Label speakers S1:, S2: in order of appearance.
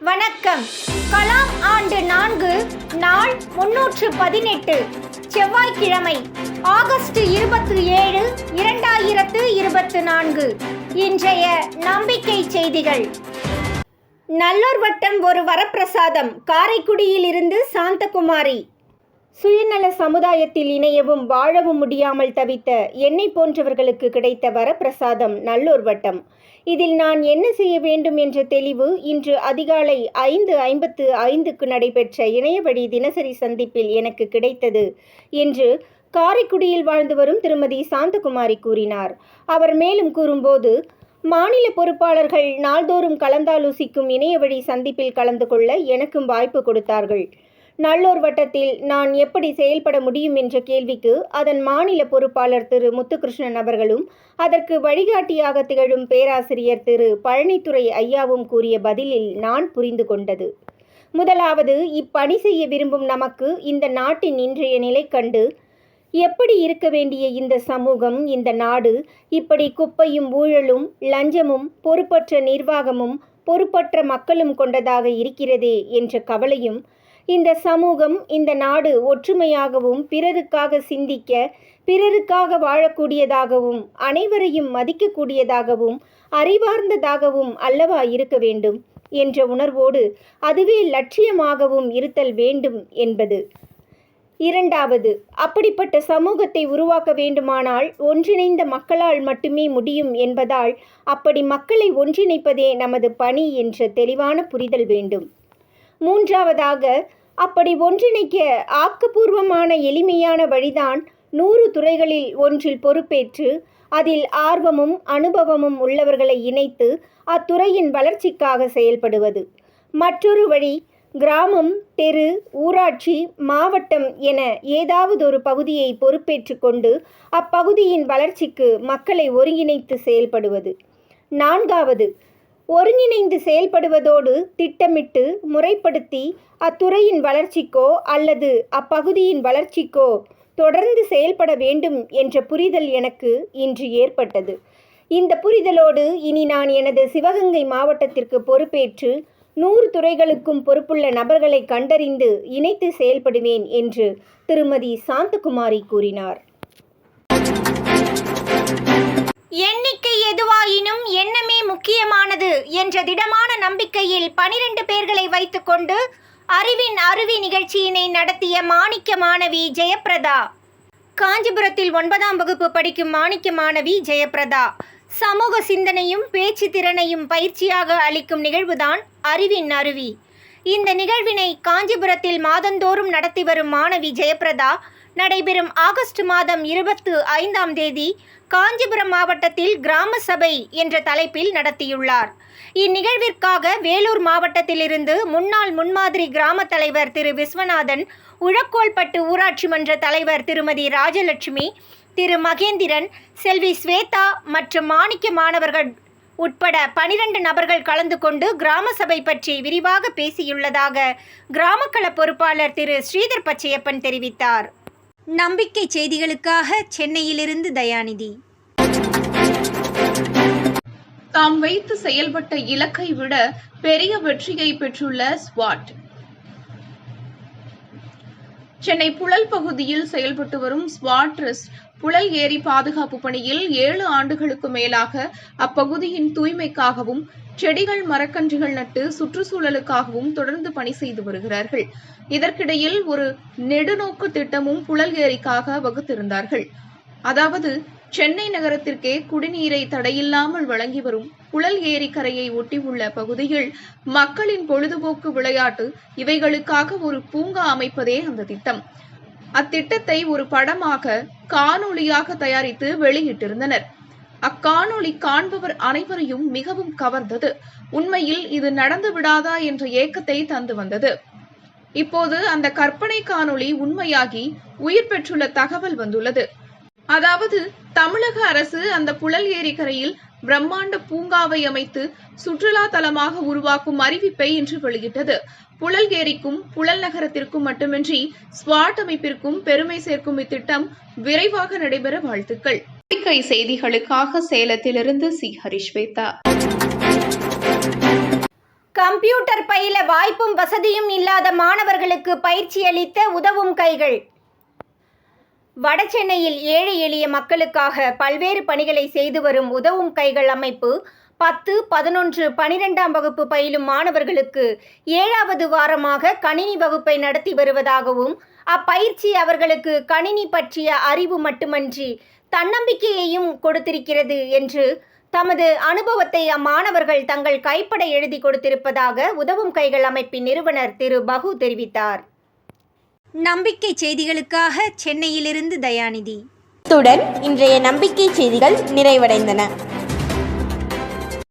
S1: வணக்கம். கலாம் ஆண்டு 4 நாள் 318 செவ்வாய்க்கிழமை ஆகஸ்ட் 27, 2024. இன்றைய நம்பிக்கை செய்திகள். நல்லூர் வட்டம் ஒரு வரப்பிரசாதம். காரைக்குடியில் இருந்து சாந்தகுமாரி. சுயநல சமுதாயத்தில் இணையவும் வாழவும் முடியாமல் தவித்த என்னை போன்றவர்களுக்கு கிடைத்த வரப்பிரசாதம் நல்லூர் வட்டம். இதில் நான் என்ன செய்ய வேண்டும் என்ற தெளிவு இன்று அதிகாலை 5:55க்கு நடைபெற்ற இணையவழி தினசரி சந்திப்பில் எனக்கு கிடைத்தது என்று காரைக்குடியில் வாழ்ந்து வரும் திருமதி சாந்தகுமாரி கூறினார். அவர் மேலும் கூறும்போது, மாநில பொறுப்பாளர்கள் நாள்தோறும் கலந்தாலோசிக்கும் இணையவழி சந்திப்பில் கலந்து கொள்ள எனக்கும் வாய்ப்பு கொடுத்தார்கள். நல்லூர் வட்டத்தில் நான் எப்படி செயல்பட முடியும் என்ற கேள்விக்கு அதன் மாநில பொறுப்பாளர் திரு முத்துகிருஷ்ணன் அவர்களும் அதற்கு வழிகாட்டியாக திகழும் பேராசிரியர் திரு பழனித்துறை ஐயாவும் கூறிய பதிலில் நான் புரிந்து கொண்டது. முதலாவது, இப்பணி செய்ய விரும்பும் நமக்கு இந்த நாட்டின் இன்றைய நிலை கண்டு எப்படி இருக்க வேண்டிய இந்த சமூகம், இந்த நாடு இப்படி குப்பையும் ஊழலும் லஞ்சமும் பொறுப்பற்ற நிர்வாகமும் பொறுப்பற்ற மக்களும் கொண்டதாக இருக்கிறதே என்ற கவலையும், இந்த சமூகம் இந்த நாடு ஒற்றுமையாகவும் பிறருக்காக சிந்திக்க பிறருக்காக வாழக்கூடியதாகவும் அனைவரையும் மதிக்கக்கூடியதாகவும் அறிவார்ந்ததாகவும் அல்லவா இருக்க வேண்டும் என்ற உணர்வோடு அதுவே லட்சியமாகவும் இருத்தல் வேண்டும் என்பது. இரண்டாவது, அப்படிப்பட்ட சமூகத்தை உருவாக்க வேண்டுமானால் ஒன்றிணைந்த மக்களால் மட்டுமே முடியும் என்பதால் அப்படி மக்களை ஒன்றிணைப்பதே நமது பணி என்ற தெளிவான புரிதல் வேண்டும். மூன்றாவதாக, அப்படி ஒன்றிணைக்க ஆக்கப்பூர்வமான எளிமையான வழிதான் 100 துறைகளில் ஒன்றில் பொறுப்பேற்று அதில் ஆர்வமும் அனுபவமும் உள்ளவர்களை இணைத்து அத்துறையின் வளர்ச்சிக்காக செயல்படுவது. மற்றொரு வழி, கிராமம், தெரு, ஊராட்சி, மாவட்டம் என ஏதாவது ஒரு பகுதியை பொறுப்பேற்று கொண்டு அப்பகுதியின் வளர்ச்சிக்கு மக்களை ஒருங்கிணைத்து செயல்படுவது. நான்காவது, ஒருங்கிணைந்து செயல்படுவதோடு திட்டமிட்டு முறைப்படுத்தி அத்துறையின் வளர்ச்சிக்கோ அல்லது அப்பகுதியின் வளர்ச்சிக்கோ தொடர்ந்து செயல்பட வேண்டும் என்ற புரிதல் எனக்கு இன்று ஏற்பட்டது. இந்த புரிதலோடு இனி நான் எனது சிவகங்கை மாவட்டத்திற்கு பொறுப்பேற்று 100 துறைகளுக்கும் பொறுப்புள்ள நபர்களை கண்டறிந்து இணைத்து செயல்படுவேன் என்று திருமதி சாந்தகுமாரி கூறினார். எண்ணிக்கை எதுவாயினும் எண்ணமே முக்கியமானது என்ற திடமான நம்பிக்கையில் 12 பேர்களை வைத்துக்கொண்டு அறிவின் அருவி நிகழ்ச்சியினை நடத்திய மாணிக்க மாணவி ஜெயப்பிரதா. காஞ்சிபுரத்தில் 9ஆம் வகுப்பு படிக்கும் மாணிக்க மாணவி ஜெயப்பிரதா சமூக சிந்தனையும் பேச்சு திறனையும் பயிற்சியாக அளிக்கும் நிகழ்வுதான் அறிவின் அருவி. இந்த நிகழ்வினை காஞ்சிபுரத்தில் மாதந்தோறும் நடத்தி வரும் மாணவி ஜெயப்பிரதா நடைபெறும் ஆகஸ்ட் மாதம் 25ஆம் தேதி காஞ்சிபுரம் மாவட்டத்தில் கிராம சபை என்ற தலைப்பில் நடத்தியுள்ளார். இந்நிகழ்விற்காக வேலூர் மாவட்டத்திலிருந்து முன்னாள் முன்மாதிரி கிராம தலைவர் திரு விஸ்வநாதன், உழக்கோல்பட்டு ஊராட்சி மன்ற தலைவர் திருமதி ராஜலட்சுமி, திரு மகேந்திரன், செல்வி ஸ்வேதா மற்றும் மாணிக்க மாணவர்கள் உட்பட 12 நபர்கள் கலந்து கொண்டு கிராம சபை பற்றி விரிவாக பேசியுள்ளதாக கிராமக்கள பொறுப்பாளர் திரு ஸ்ரீதர் பச்சையப்பன் தெரிவித்தார். நம்பிக்கை செய்திகளுக்காக சென்னையிலிருந்து தயாநிதி.
S2: தாம் வைத்து செயல்பட்ட இலக்கை விட பெரிய வெற்றியை பெற்றுள்ள ஸ்வாட். சென்னை புழல் பகுதியில் செயல்பட்டு வரும் ஸ்வாட் ட்ரஸ்ட் புழல் ஏரி பாதுகாப்பு பணியில் 7 ஆண்டுகளுக்கு மேலாக அப்பகுதியின் தூய்மைக்காகவும் செடிகள் மரக்கன்றுகள் நட்டு சுற்றுச்சூழலுக்காகவும் தொடர்ந்து பணி செய்து வருகிறார்கள். இதற்கிடையில் ஒரு நெடுநோக்கு திட்டமும் புழல் ஏரிக்காக வகுத்திருந்தார்கள். அதாவது, சென்னை நகரத்திற்கே குடிநீரை தடையில்லாமல் வழங்கி வரும் புழல் ஏரி கரையை ஒட்டியுள்ள பகுதியில் மக்களின் பொழுதுபோக்கு விளையாட்டு இவைகளுக்காக ஒரு பூங்கா அமைப்பதே அந்த திட்டம். அத்திட்டத்தை ஒரு படமாக காணொளியாக தயாரித்து வெளியிட்டிருந்தனர். அக்காணொளி காண்பவர் அனைவரையும் மிகவும் கவர்ந்தது. உண்மையில் இது நடந்து விடாதா என்ற ஏக்கத்தை தந்து வந்தது. இப்போது அந்த கற்பனை காணொளி உண்மையாகி உயிர் பெற்றுள்ள தகவல் வந்துள்ளது. அதாவது, தமிழக அரசு அந்த புழல் ஏரி கரையில் பிரம்மாண்ட பூங்காவை அமைத்து சுற்றுலா தலமாக உருவாக்கும் அறிவிப்பை இன்று வெளியிட்டது. புழல் ஏரிக்கும் புழல் நகரத்திற்கும் மட்டுமின்றி ஸ்வாட் அமைப்பிற்கும் பெருமை சேர்க்கும் இத்திட்டம் விரைவாக நடைபெற வாழ்த்துக்கள். செய்திகளுக்காக சேலத்திலிருந்து சி. ஹரிஸ்வேதா.
S1: கம்ப்யூட்டர் பயில வாய்ப்பும் வசதியும் இல்லாத மாணவர்களுக்கு பயிற்சி அளித்த உதவும் கைகள். வடசென்னையில் ஏழை எளிய மக்களுக்காக பல்வேறு பணிகளை செய்து வரும் உதவும் கைகள் அமைப்பு 10, 11, 12ஆம் வகுப்பு பயிலும் மாணவர்களுக்கு 7வது வாரமாக கணினி வகுப்பை நடத்தி வருவதாகவும், அப்பயிற்சி அவர்களுக்கு கணினி பற்றிய அறிவு மட்டுமன்றி தன்னம்பிக்கையையும் கொடுத்திருக்கிறது என்று தமது அனுபவத்தை அம்மாணவர்கள் தங்கள் கைப்பட எழுதி கொடுத்திருப்பதாக உதவும் கைகள் அமைப்பின் நிறுவனர் திரு பகு தெரிவித்தார். நம்பிக்கை செய்திகளுக்காக சென்னையிலிருந்து தயாநிதி.
S3: இத்துடன் இன்றைய நம்பிக்கை செய்திகள் நிறைவடைந்தன.